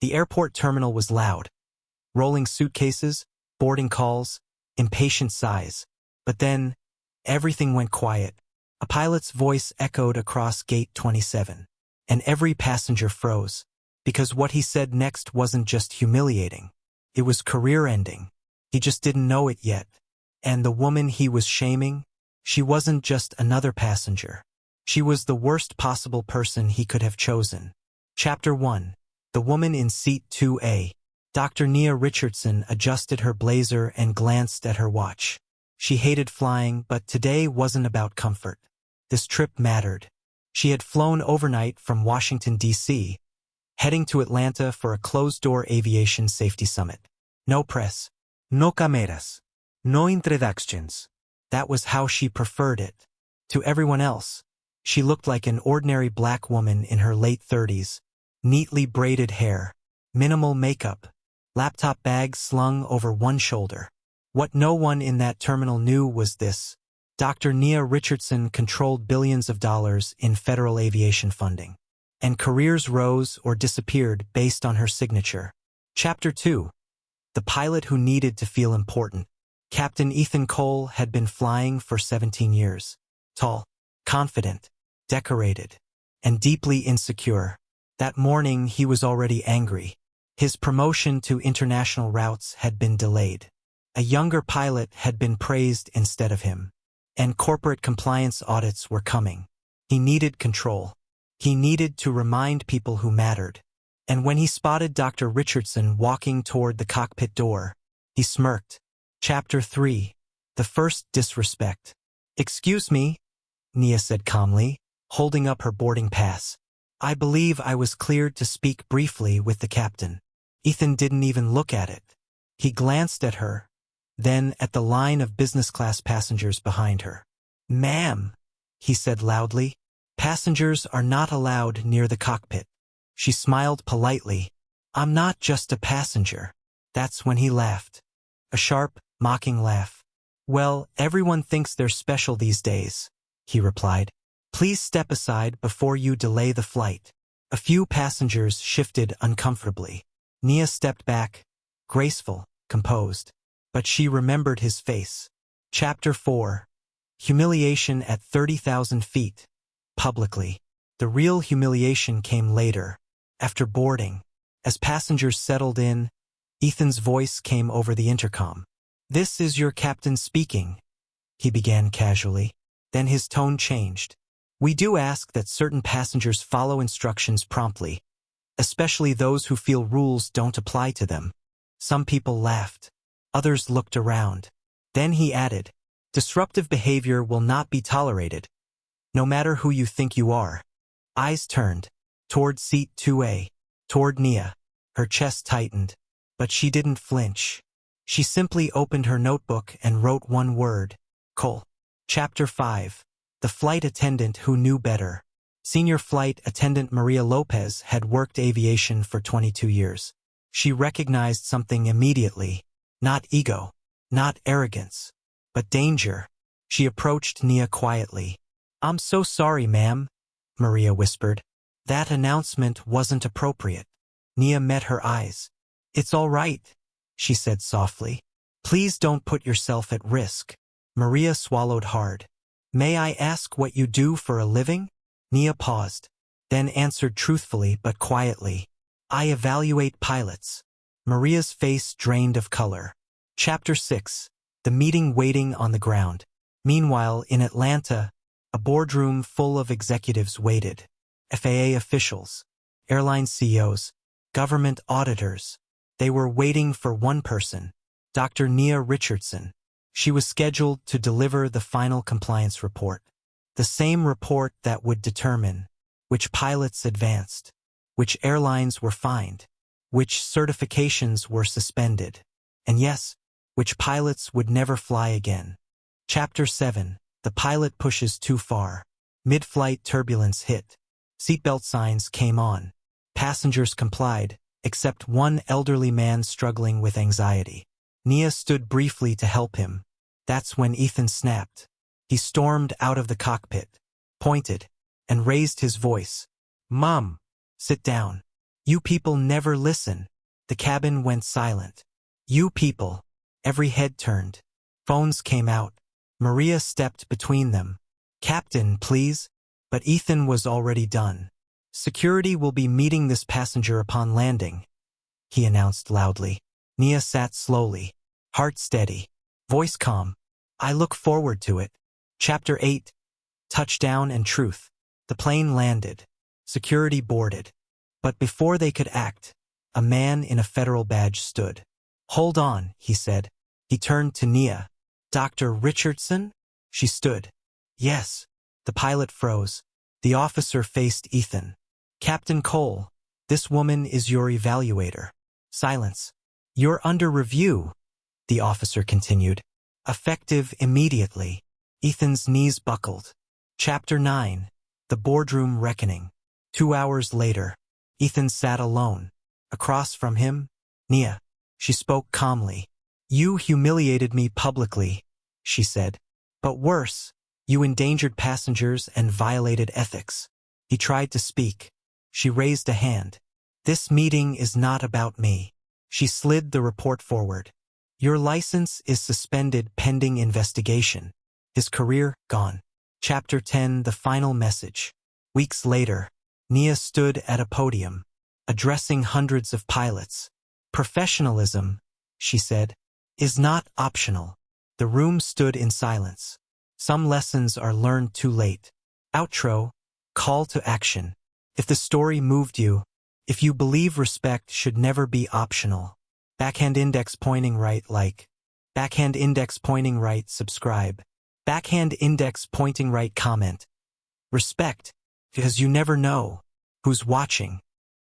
The airport terminal was loud. Rolling suitcases, boarding calls, impatient sighs. But then, everything went quiet. A pilot's voice echoed across gate 27. And every passenger froze. Because what he said next wasn't just humiliating. It was career-ending. He just didn't know it yet. And the woman he was shaming, she wasn't just another passenger. She was the worst possible person he could have chosen. Chapter 1. The woman in seat 2A. Dr. Nia Richardson adjusted her blazer and glanced at her watch. She hated flying, but today wasn't about comfort. This trip mattered. She had flown overnight from Washington, D.C., heading to Atlanta for a closed-door aviation safety summit. No press. No cameras. No introductions. That was how she preferred it. To everyone else, she looked like an ordinary black woman in her late 30s. Neatly braided hair, minimal makeup, laptop bag slung over one shoulder. What no one in that terminal knew was this. Dr. Nia Richardson controlled billions of dollars in federal aviation funding. And careers rose or disappeared based on her signature. Chapter 2. The pilot who needed to feel important. Captain Ethan Cole had been flying for 17 years. Tall, confident, decorated, and deeply insecure. That morning he was already angry. His promotion to international routes had been delayed. A younger pilot had been praised instead of him. And corporate compliance audits were coming. He needed control. He needed to remind people who mattered. And when he spotted Dr. Richardson walking toward the cockpit door, he smirked. Chapter 3. The first disrespect. "Excuse me," Nia said calmly, holding up her boarding pass. "I believe I was cleared to speak briefly with the captain." Ethan didn't even look at it. He glanced at her, then at the line of business-class passengers behind her. "Ma'am," he said loudly, "passengers are not allowed near the cockpit." She smiled politely. "I'm not just a passenger." That's when he laughed. A sharp, mocking laugh. "Well, everyone thinks they're special these days," he replied. "Please step aside before you delay the flight." A few passengers shifted uncomfortably. Nia stepped back, graceful, composed. But she remembered his face. Chapter 4. Humiliation at 30,000 feet. Publicly. The real humiliation came later, after boarding. As passengers settled in, Ethan's voice came over the intercom. "This is your captain speaking," he began casually. Then his tone changed. "We do ask that certain passengers follow instructions promptly, especially those who feel rules don't apply to them." Some people laughed. Others looked around. Then he added, "Disruptive behavior will not be tolerated, no matter who you think you are." Eyes turned, toward seat 2A, toward Nia. Her chest tightened, but she didn't flinch. She simply opened her notebook and wrote one word: Cole. Chapter 5. The flight attendant who knew better. Senior flight attendant Maria Lopez had worked aviation for 22 years. She recognized something immediately. Not ego, not arrogance, but danger. She approached Nia quietly. "I'm so sorry, ma'am," Maria whispered. "That announcement wasn't appropriate." Nia met her eyes. "It's all right," she said softly. "Please don't put yourself at risk." Maria swallowed hard. "May I ask what you do for a living?" Nia paused, then answered truthfully but quietly. "I evaluate pilots." Maria's face drained of color. Chapter 6. The meeting waiting on the ground. Meanwhile, in Atlanta, a boardroom full of executives waited. FAA officials, airline CEOs, government auditors. They were waiting for one person, Dr. Nia Richardson. She was scheduled to deliver the final compliance report. The same report that would determine which pilots advanced, which airlines were fined, which certifications were suspended, and yes, which pilots would never fly again. Chapter 7. The pilot pushes too far. Mid-flight turbulence hit. Seatbelt signs came on. Passengers complied, except one elderly man struggling with anxiety. Nia stood briefly to help him. That's when Ethan snapped. He stormed out of the cockpit, pointed, and raised his voice. "Mom, sit down. You people never listen. The cabin went silent. You people. Every head turned. Phones came out. Maria stepped between them. Captain, please. But Ethan was already done. Security will be meeting this passenger upon landing, he announced loudly. Nia sat slowly, heart steady, voice calm. I look forward to it. Chapter 8. Touchdown and Truth. The plane landed. Security boarded. But before they could act, a man in a federal badge stood. Hold on, he said. He turned to Nia. Dr. Richardson? She stood. Yes. The pilot froze. The officer faced Ethan. Captain Cole, this woman is your evaluator. Silence. You're under review, the officer continued. Effective immediately. Ethan's knees buckled. Chapter 9. The Boardroom Reckoning. 2 hours later, Ethan sat alone. Across from him, Nia. She spoke calmly. You humiliated me publicly, she said. But worse, you endangered passengers and violated ethics. He tried to speak. She raised a hand. This meeting is not about me. She slid the report forward. Your license is suspended pending investigation. His career gone. Chapter 10. The Final Message. Weeks later, Nia stood at a podium, addressing hundreds of pilots. Professionalism, she said, is not optional. The room stood in silence. Some lessons are learned too late. Outro. Call to action. If the story moved you, if you believe respect should never be optional, backhand index pointing right like, backhand index pointing right subscribe, backhand index pointing right comment. Respect, because you never know who's watching.